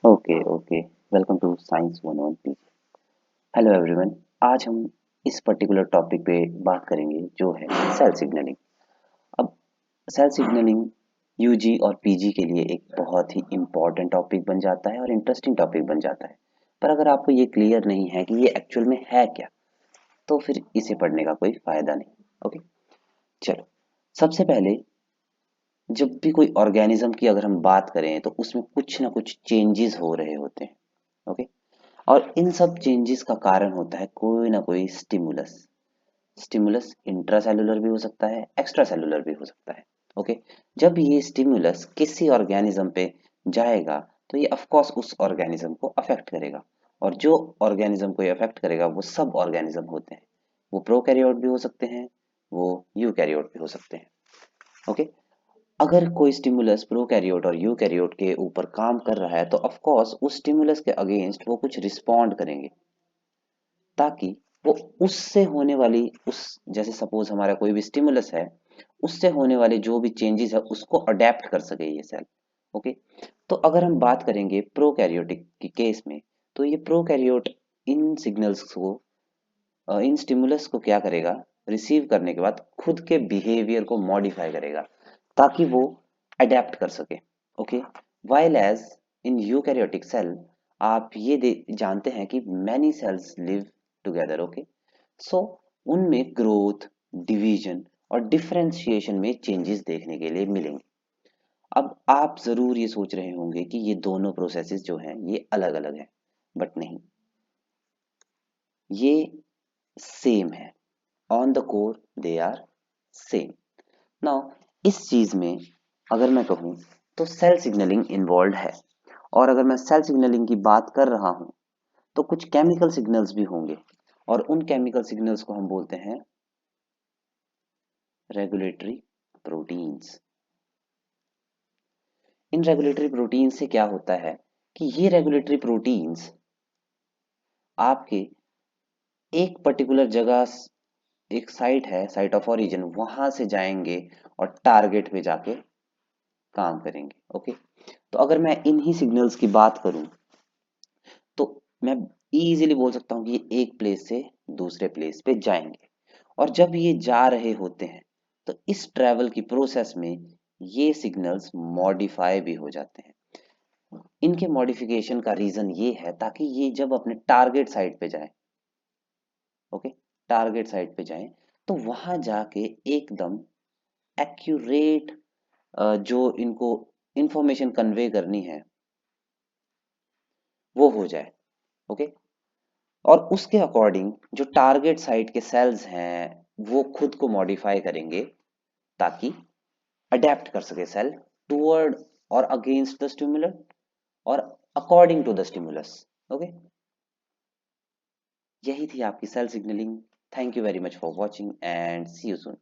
Okay okay. Welcome to science 101 P. Hello everyone. आज हम इस पर्टिकुलर टॉपिक पे बात करेंगे जो है सेल सिग्नलिंग। अब सेल सिग्नलिंग यूजी और पीजी के लिए एक बहुत ही इम्पॉर्टेंट टॉपिक बन जाता है और इंटरेस्टिंग टॉपिक बन जाता है। पर अगर आपको ये क्लियर नहीं है कि ये एक्चुअल में है क्या, तो फिर इसे पढ़ने का कोई फायदा नहीं। ओके, चलो। सबसे पहले, जब भी कोई ऑर्गेनिज्म की अगर हम बात करें तो उसमें कुछ ना कुछ चेंजेस हो रहे होते हैं। ओके, और इन सब चेंजेस का कारण होता है कोई ना कोई स्टिमुलस। स्टिमुलस इंट्रासेलुलर भी हो सकता है, एक्स्ट्रा सेलुलर भी हो सकता है। ओके, जब ये स्टिमुलस किसी ऑर्गेनिज्म पे जाएगा तो ये ऑफ कोर्स उस ऑर्गेनिज्म को अफेक्ट करेगा, और जो ऑर्गेनिज्म को अफेक्ट करेगा वो सब ऑर्गेनिज्म होते हैं। वो प्रोकैरियोट भी हो सकते हैं, वो यूकैरियोट भी हो सकते हैं। ओके, अगर कोई स्टिमुलस प्रोकैरियोट और यूकैरियोट के ऊपर काम कर रहा है तो ऑफ कोर्स उस स्टिमुलस के अगेंस्ट वो कुछ रिस्पॉन्ड करेंगे, ताकि वो उससे होने वाली उस जैसे सपोज हमारा कोई भी स्टिमुलस है, उससे होने वाले जो भी चेंजेस है उसको अडेप्ट कर सके ये सेल। ओके, तो अगर हम बात करेंगे प्रोकैरियोटिक की केस में, तो ये प्रोकैरियोट इन सिग्नल्स को इन स्टिमुलस को क्या करेगा, रिसीव करने के बाद खुद के बिहेवियर को मॉडिफाई करेगा ताकि वो अडेप्ट कर सके। Okay, while as in eukaryotic cell आप ये जानते हैं कि many cells live together. Okay, so उनमें ग्रोथ, डिवीजन और डिफरेंशिएशन में चेंजेस देखने के लिए मिलेंगे। अब आप जरूर ये सोच रहे होंगे कि ये दोनों प्रोसेसेस जो हैं ये अलग अलग हैं, बट नहीं, ये सेम है। On the core they are same. Now, इस चीज में अगर मैं कहूं तो सेल सिग्नलिंग इन्वॉल्व है, और अगर मैं सेल सिग्नलिंग की बात कर रहा हूं तो कुछ केमिकल सिग्नल्स भी होंगे, और उन केमिकल सिग्नल्स को हम बोलते हैं रेगुलेटरी प्रोटीन्स। इन रेगुलेटरी प्रोटीन्स से क्या होता है कि ये रेगुलेटरी प्रोटीन्स आपके एक पर्टिकुलर जगह, एक साइट है, साइट ऑफ ओरिजिन, वहां से जाएंगे और टारगेट पे जाके काम करेंगे। ओके, तो अगर मैं इन्हीं सिग्नल्स की बात करूं तो मैं इजीली बोल सकता हूं कि ये एक प्लेस से दूसरे प्लेस पे जाएंगे, और जब ये जा रहे होते हैं तो इस ट्रैवल की प्रोसेस में ये सिग्नल्स मॉडिफाई भी हो जाते हैं। इनके मॉडिफिकेशन का रीजन ये है ताकि ये जब अपने टारगेट साइट पे जाए, ओके, टारगेट साइट पे जाए, तो वहां जाके एकदम एक्यूरेट जो इनको इंफॉर्मेशन कन्वे करनी है वो हो जाए। ओके, और उसके अकॉर्डिंग जो टारगेट साइट के सेल्स हैं वो खुद को मॉडिफाई करेंगे ताकि अडेप्ट कर सके सेल टूवर्ड और अगेंस्ट द स्टिमुलस और according to the stimulus. Okay, यही थी आपकी cell signalling. Thank you very much for watching and see you soon.